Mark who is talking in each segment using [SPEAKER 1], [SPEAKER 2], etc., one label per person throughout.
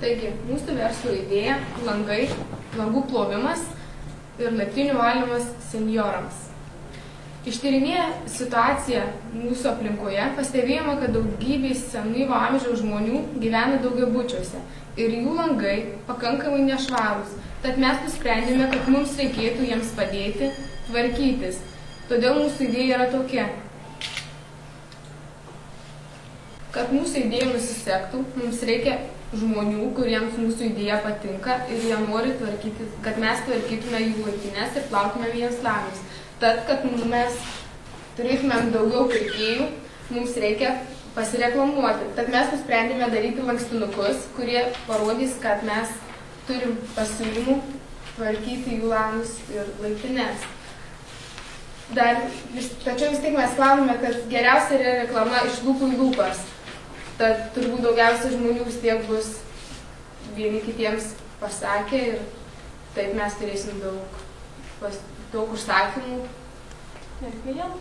[SPEAKER 1] Taigi, mūsų verslo idėja – langai, langų plovimas ir laiptinių valymas senjorams. Ištyrinėję situaciją mūsų aplinkoje, pastebėjome, kad daugybė senyvo amžiaus žmonių gyvena daugiabučiuose ir jų langai pakankamai nešvarūs. Tad mes nusprendėme, kad mums reikėtų jiems padėti tvarkytis. Todėl mūsų idėja yra tokia. Kad mūsų idėja nusisektų, mums reikia žmonių, kuriems mūsų idėja patinka ir jie nori tvarkyti, kad mes tvarkytume jų laiptines ir plautume jiems langus. Tad, kad mes turėtumėm daugiau pirkėjų, mums reikia pasireklamuoti. Tad mes nusprendėme daryti lankstinukus, kurie parodys, kad mes turim pasiūlymų tvarkyti jų langus ir laiptines. Tačiau vis tiek mes manome, kad geriausia yra reklama iš lūpų į lūpas. Tad turbūt daugiausia žmonių vis tiek bus vieni kitiems pasakę ir taip mes turėsim daug užsakymų ir klientų.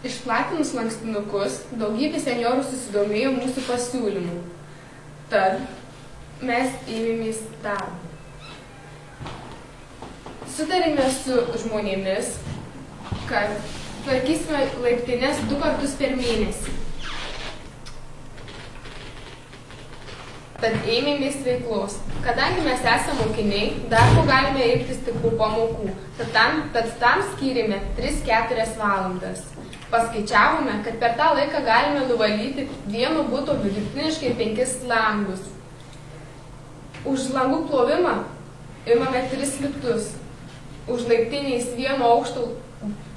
[SPEAKER 1] Išplatinus lankstinukus, daugybė senjorų susidomėjo mūsų pasiūlymų. Tad mes ėmėmės darbo. Sutarėme su žmonėmis, kad tvarkysime laiptines 2 kartus per mėnesį. Tad ėmėmės veiklos. Kadangi mes esame mokiniai, darbo galime imtis tik po pamokų. Tad tam skyrėme 3-4 valandas. Paskaičiavome, kad per tą laiką galime nuvalyti vieno buto vidutiniškai 5 langus. Už langų plovimą imame 3 litus. Už laiptiniais 1 aukšto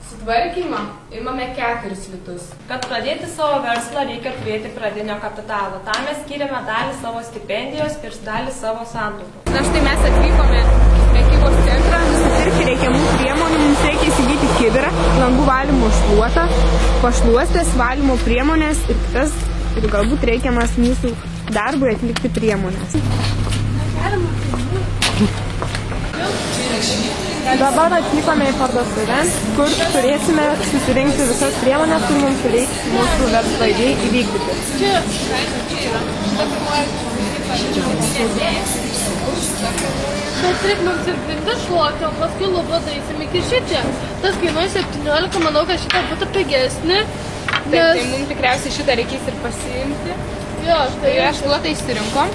[SPEAKER 1] sutvarkymą imame 4 litus.
[SPEAKER 2] Kad pradėti savo verslą, reikia turėti pradinio kapitalo. Tam mes skiriame dalį savo stipendijos ir dalį savo santaupų.
[SPEAKER 1] Na štai mes atvykome į prekybos centrą.
[SPEAKER 3] Nusipirkti reikiamų priemonių, mums reikia įsigyti kibirą, langų valymo šluotą, pašluostės, valymo priemonės ir kitas, ir galbūt reikiamas mūsų darbui atlikti priemonės. Dabar atvykome į parduotuvę, kur turėsime susirinkti visas priemonės, kur mums reiks mūsų verslo idėjai įvykdyti.
[SPEAKER 4] Bet reikia mums ir grindų šluoti, o paskui lubą darysim iki šičia. Tas kainuoja 17, manau, kad šitą būtų pigesnį.
[SPEAKER 1] Taip, tai mums tikriausiai šitą reikės ir pasiimti.
[SPEAKER 4] Jo, tai
[SPEAKER 1] šluotą išsirinkom,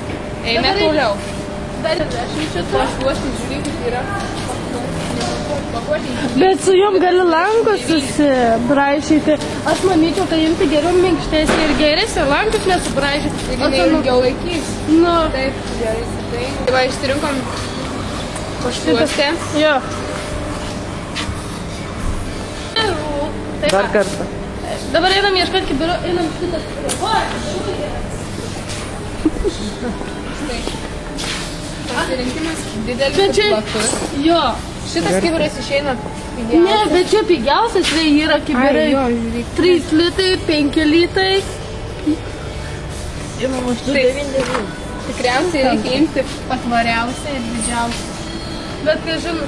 [SPEAKER 1] eime toliau.
[SPEAKER 4] Dar 10 šitą.
[SPEAKER 1] Šluoštis, žiūrėkit, yra.
[SPEAKER 4] Bet su jom gali langus susibraižyti. Aš manyčiau, kad imti geriau minkštesnį ir geresnį langus nesubraižyti.
[SPEAKER 1] Taigi ne ilgiau laikys.
[SPEAKER 4] Nu.
[SPEAKER 1] Taip, gerai, tai. Tai va, išsirinkom pašluostę.
[SPEAKER 4] Jo.
[SPEAKER 3] Dar kartą.
[SPEAKER 4] Dabar einam ieškoti kibiro, einam šitas.
[SPEAKER 1] Pasirinkimas didelis ir platus.
[SPEAKER 4] Jo.
[SPEAKER 1] Šitas kibiras išeina pigiausias.
[SPEAKER 4] Ne, bet čia pigiausias tai yra kibirai. 3 litai, 5 litai.
[SPEAKER 1] Imam už 2,99. Tikriausiai reikia imti patvariausią ir didžiausią.
[SPEAKER 4] Bet, kai žinau,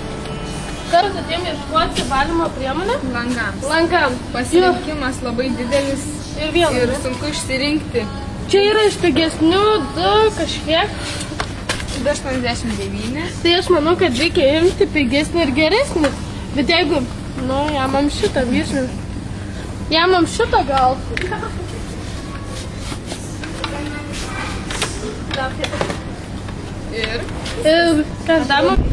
[SPEAKER 4] kartais atėjom ieškoti valymo priemonę?
[SPEAKER 1] Langams.
[SPEAKER 4] Langams.
[SPEAKER 1] Pasirinkimas labai didelis ir sunku išsirinkti.
[SPEAKER 4] Čia yra iš pigesnių 2 kažkiek.
[SPEAKER 1] 2,89.
[SPEAKER 4] Tai aš manau, kad reikia imti pigesnį ir geresnį. Bet jeigu, nu, jamam šitą vyšnių. Jamam šitą gal. Ir kas dar man?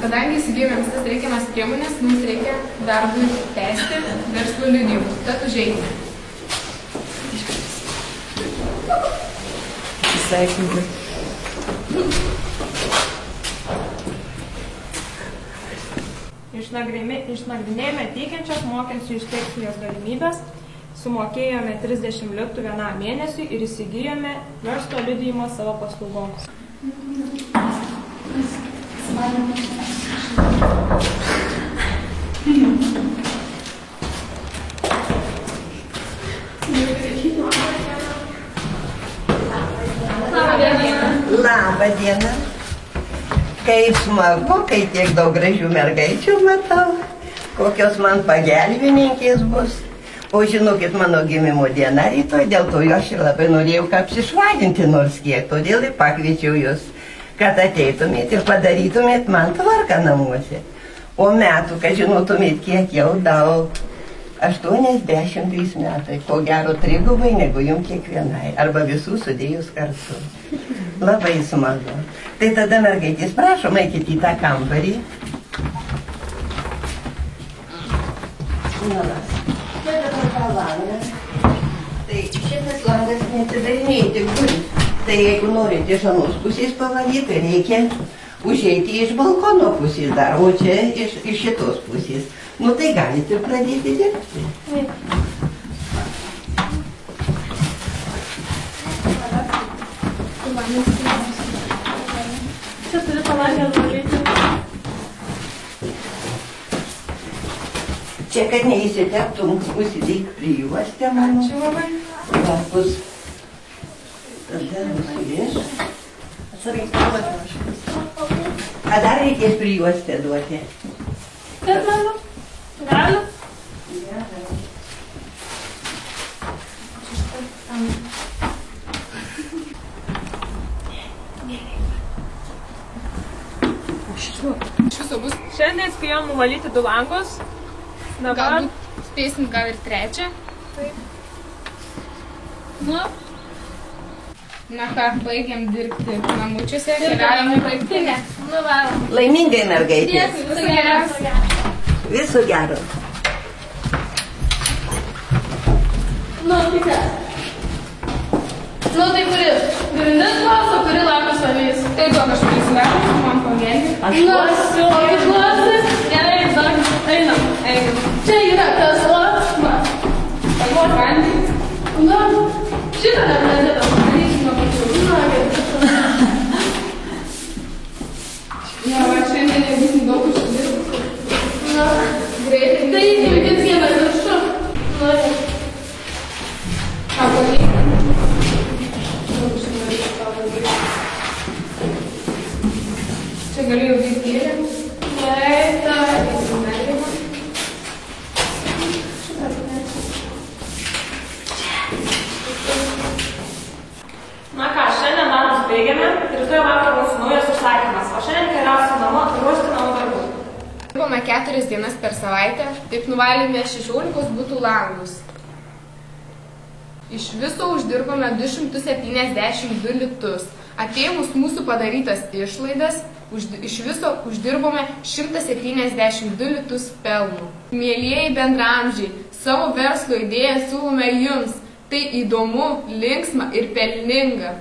[SPEAKER 1] Kadangi įsigijome visas reikiamas priemonės, mums reikia darbui tęsti verslo liudijimų. Tad užeikime.
[SPEAKER 3] Sveikinti.
[SPEAKER 2] Išnagrinėjome teikiančios mokesčių inspekcijos galimybės, sumokėjome 30 litų vienam mėnesiui ir įsigijome verslo liudijimą savo paslaugoms.
[SPEAKER 3] Labą dieną.
[SPEAKER 5] Kaip smagu, kai tiek daug gražių mergaičių matau, kokios man pagelbininkės bus. O žinokit, mano gimimo diena rytoj, dėl to aš ir labai norėjau apsišvaginti nors kiek, todėl ir pakviečiau jūs, kad ateitumėt ir padarytumėt man tvarką namuose. O metų, kad žinotumėt, kiek jau daug. 83 metai, ko gero trigubai negu jums kiekvienai, arba visų sudėjus kartu. Labai smagu. Tai tada, mergaitės, prašom, eikit į tą kambarį. Čia dabar tą langą. Tai šitas langas neatidarinėjai, tik duris. Tai jeigu norite iš anos pusės pavalyti, tai reikia užeiti iš balkono pusės dar, o čia iš šitos pusės. Nu tai galite pradėti dirbti.
[SPEAKER 4] Čia turi palangę valyti.
[SPEAKER 5] Čia, kad neįsiteptum, užsidėk prijuostę, mano.
[SPEAKER 1] Ačiū labai.
[SPEAKER 5] Va, bus. Tada nusivėš. A dar reikės prijuostę duoti.
[SPEAKER 4] Taip, mano. Galiu?
[SPEAKER 1] Iš viso bus.
[SPEAKER 2] Šiandien spėjom nuvalyti 2 langus. Dabar
[SPEAKER 1] Galbūt spėsim gal ir 3.
[SPEAKER 4] Nu,
[SPEAKER 1] Na ką, baigiam dirbti namučiuose, keliaujam į baigtinę.
[SPEAKER 4] nu varom.
[SPEAKER 5] Laimingai, mergaitės.
[SPEAKER 4] Dėkui, viso geriausio.
[SPEAKER 5] Viso gero.
[SPEAKER 4] Nu, tai kas? Nu, tai kuri grindis klauso, kuri lapas valys.
[SPEAKER 1] Tai duok aš prisileidžiu, man pagelbėti.
[SPEAKER 4] Nu, o kaip klausis? Gerai, dar einam. Čia yra kas, o? Va.
[SPEAKER 1] Paguot vandenį.
[SPEAKER 4] Nu, šitą nepradėtam. Darysim nuo pačių. Nu, kaip.
[SPEAKER 1] Ja, va, šiandien nebūsim daug užsidirbti.
[SPEAKER 4] Nu,
[SPEAKER 1] Greitai.
[SPEAKER 4] tai įkimkit vieną viršų. Nu,
[SPEAKER 1] Ką pavyko? Čia galėjau vykti gėlėm.
[SPEAKER 4] gerai, tai.
[SPEAKER 2] Na ką, šiandien darbus baigiame ir rytoj laukia mūsų naujas užsakymas, o šiandien keliausiu namo ruošti namų darbų.
[SPEAKER 1] Dirbome 4 dienas per savaitę, taip nuvalėme 16 butų langus. Iš viso uždirbome 272 litus. Atėmus mūsų padarytas išlaidas, iš viso uždirbome 172 litus pelnų. Mielieji bendraamžiai, savo verslo idėją siūlome jums. Tai įdomu, linksma ir pelninga.